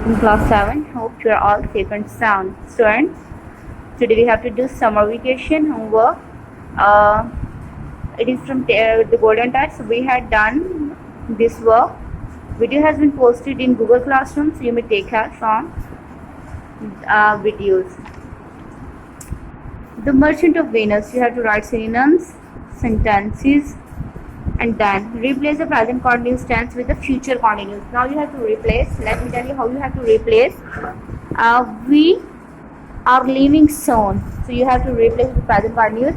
in class 7. Hope you are all safe and sound. Students, today we have to do summer vacation homework. It is from the Golden Touch. So we had done this work. Video has been posted in Google Classroom, so you may take help from videos. The Merchant of Venus. You have to write synonyms, sentences, and then replace the present continuous tense with the future continuous. Now you have to replace. Let me tell you how you have to replace. We are leaving soon. So you have to replace the present continuous.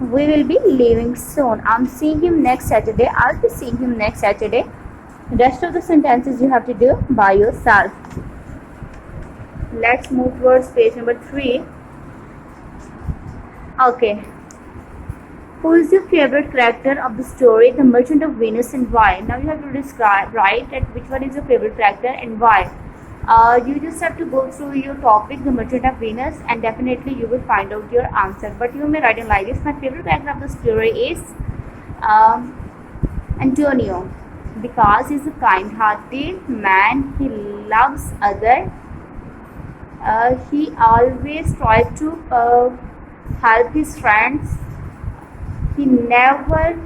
We will be leaving soon. I'm seeing him next Saturday. I'll be seeing him next Saturday. The rest of the sentences you have to do by yourself. Let's move towards page number 3. Okay. Who is your favorite character of the story, The Merchant of Venus, and why? Now you have to describe, write that which one is your favorite character and why. You just have to go through your topic, The Merchant of Venus, and definitely you will find out your answer. But you may write it like this. My favorite character of the story is Antonio, because he's a kind-hearted man. He loves others. He always tries to help his friends. He never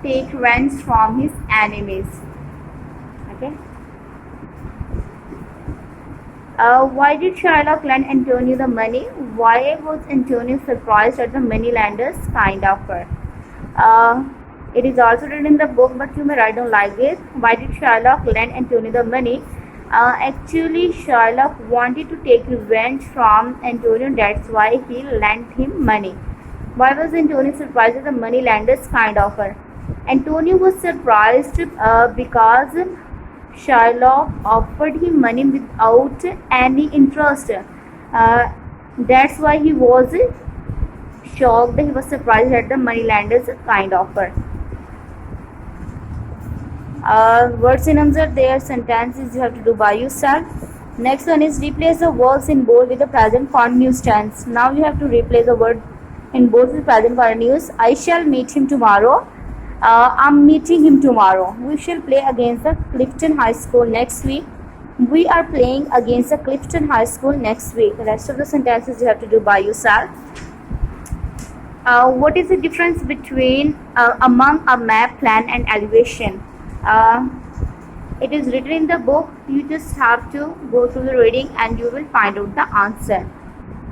take revenge from his enemies. Okay. Why did Shylock lend Antonio the money? Why was Antonio surprised at the money-lender's kind offer? It is also written in the book, but you may write down like this. Why did Shylock lend Antonio the money? Actually, Shylock wanted to take revenge from Antonio. That's why he lent him money. Why was Antonio surprised at the money-lender's kind offer? Antonio was surprised because Shylock offered him money without any interest. That's why he was shocked. He was surprised at the money-lender's kind offer. Word synonyms are there. Sentences you have to do by yourself. Next one is replace the verbs in bold with the present continuous tense. Now you have to replace the word in bold with present continuous. I shall meet him tomorrow. I'm meeting him tomorrow. We shall play against the Clifton High School next week. We are playing against the Clifton High School next week. The rest of the sentences you have to do by yourself. What is the difference between among a map, plan, and elevation? It is written in the book. You just have to go through the reading and you will find out the answer.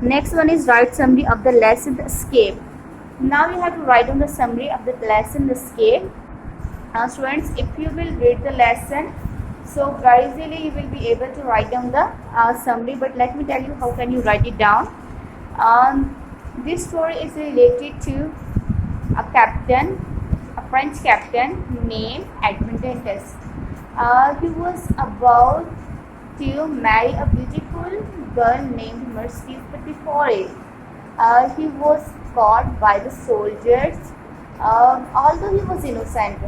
Next one is write summary of the lesson, the escape. Now you have to write down the summary of the lesson, the escape. Students, if you will read the lesson, so very easily you will be able to write down the summary. But let me tell you how can you write it down. This story is related to a captain, a French captain named Edmond Dantes. He was about to marry a beautiful girl named Mercedes, but before it, he was caught by the soldiers. Although he was innocent,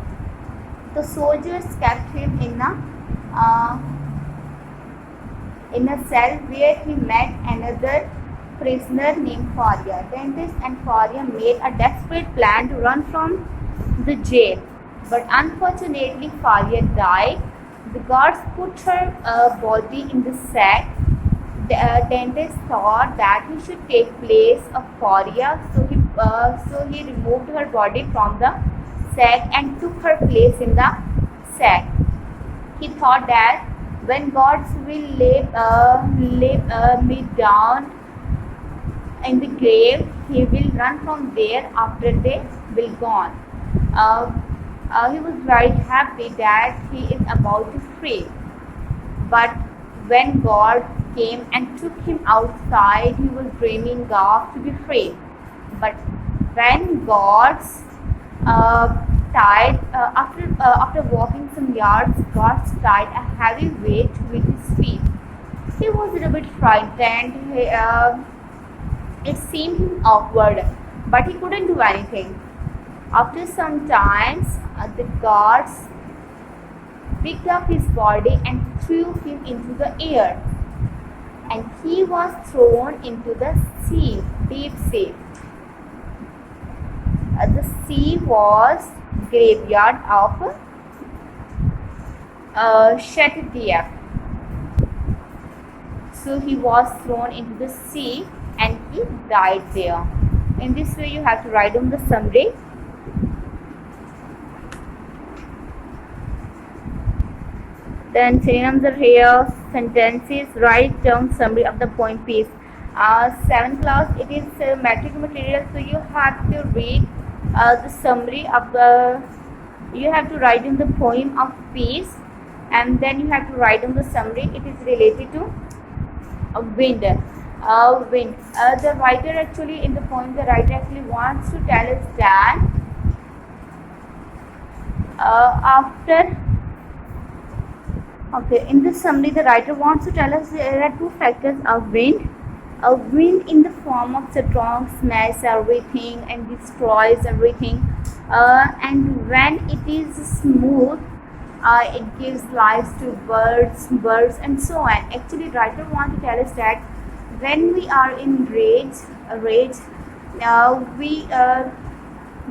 the soldiers kept him in a cell where he met another prisoner named Faria. Dantes and Faria made a desperate plan to run from the jail, but unfortunately Faria died. The guards put her body in the sack. Dantes thought that he should take place of Faria, so he removed her body from the sack and took her place in the sack. He thought that when gods will lay me down in the grave, he will run from there after they will gone. He was very happy that he is about to free. But when God came and took him outside, he was dreaming of to be free. But when God's after walking some yards, God tied a heavy weight with his feet. He was a little bit frightened. It seemed him awkward, but he couldn't do anything. After some time, the guards picked up his body and threw him into the air, and he was thrown into the sea, deep sea. The sea was graveyard of Shettiah. So he was thrown into the sea and he died there. In this way you have to write down the summary. Then synonyms are here. Sentences. Write down summary of the poem piece. 7th class, it is metric material, so you have to read the summary of the. You have to write in the poem of peace, and then you have to write in the summary. It is related to wind. Wind. The writer actually in the poem, the writer actually wants to tell us that in this summary, the writer wants to tell us there are two factors of wind. A wind in the form of strong smash everything and destroys everything, and when it is smooth, it gives life to birds and so on. Actually, writer wants to tell us that when we are in rage, we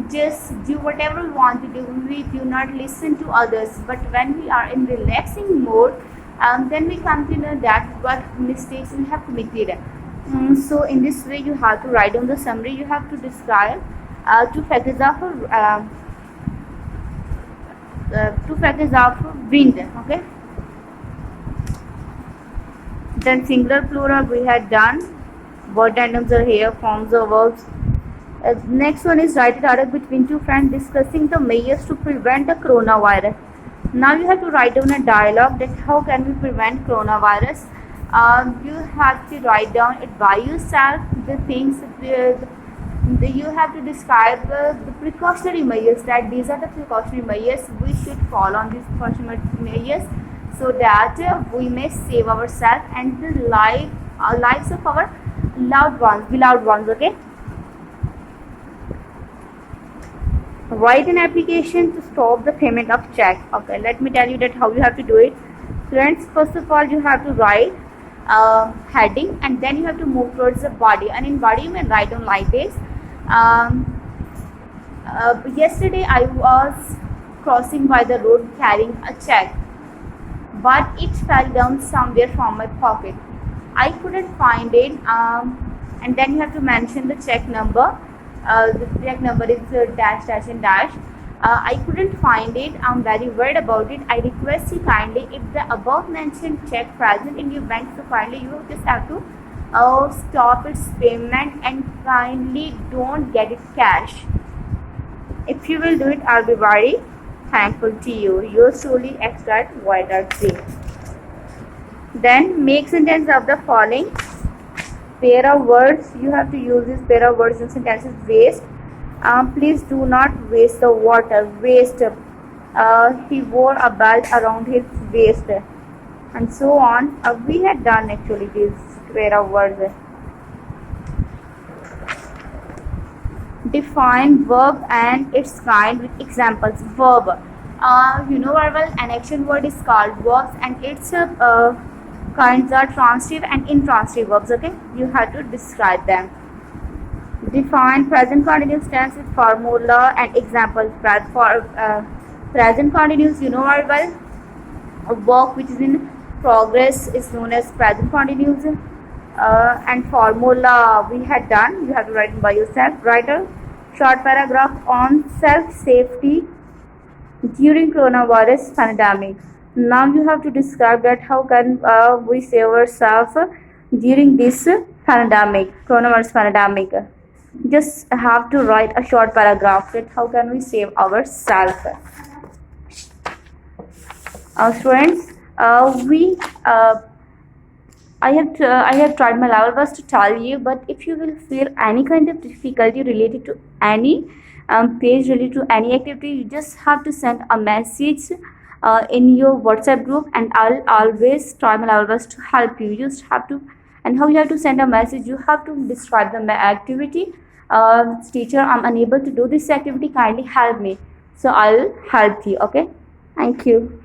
just do whatever we want to do. We do not listen to others. But when we are in relaxing mode, then we come to know that what mistakes we have committed. So in this way, you have to write down the summary. You have to describe two factors of wind. Okay. Then singular, plural we had done. Word items are here. Forms of verbs. Next one is write a dialogue between two friends discussing the measures to prevent the coronavirus. Now you have to write down a dialogue that how can we prevent coronavirus. You have to write down it by yourself. The things you have to describe the precautionary measures, that these are the precautionary measures we should follow on these precautionary measures, so that we may save ourselves and the lives of our beloved ones. Okay. Write an application to stop the payment of check. Okay, let me tell you that how you have to do it. Friends, first of all, you have to write heading, and then you have to move towards the body, and in body you may write down like this. Yesterday I was crossing by the road carrying a check, but it fell down somewhere from my pocket. I couldn't find it, and then you have to mention the check number. The check number is dash dash and dash. I couldn't find it. I'm very worried about it. I request you kindly, if the above mentioned check present in your bank, so kindly you just have to stop its payment and kindly don't get it cash. If you will do it, I'll be very thankful to you. Yours truly, extract Void.3. Then make sentence of the following pair of words. You have to use this pair of words in sentences. Waste. Please do not waste the water. Waste. He wore a belt around his waist, and so on. We had done actually this pair of words. Define verb and its kind with examples. Verb. Verbal and action word is called verbs, and its kinds are transitive and intransitive verbs. Okay, you have to describe them. Define present continuous tense with formula and examples. For present continuous, you know very well, a work which is in progress is known as present continuous, and formula we had done. You have to write it by yourself. Write a short paragraph on self-safety during coronavirus pandemic. Now you have to describe that how can we save ourselves during this coronavirus pandemic. Just have to write a short paragraph that how can we save ourselves. Students, I have tried my level best to tell you, but if you will feel any kind of difficulty related to any page, related to any activity, you just have to send a message in your WhatsApp group, and I'll always try my level best to help you. You just have to, and how you have to send a message, you have to describe the activity. Teacher, I'm unable to do this activity, kindly help me. So I'll help you. Okay, thank you.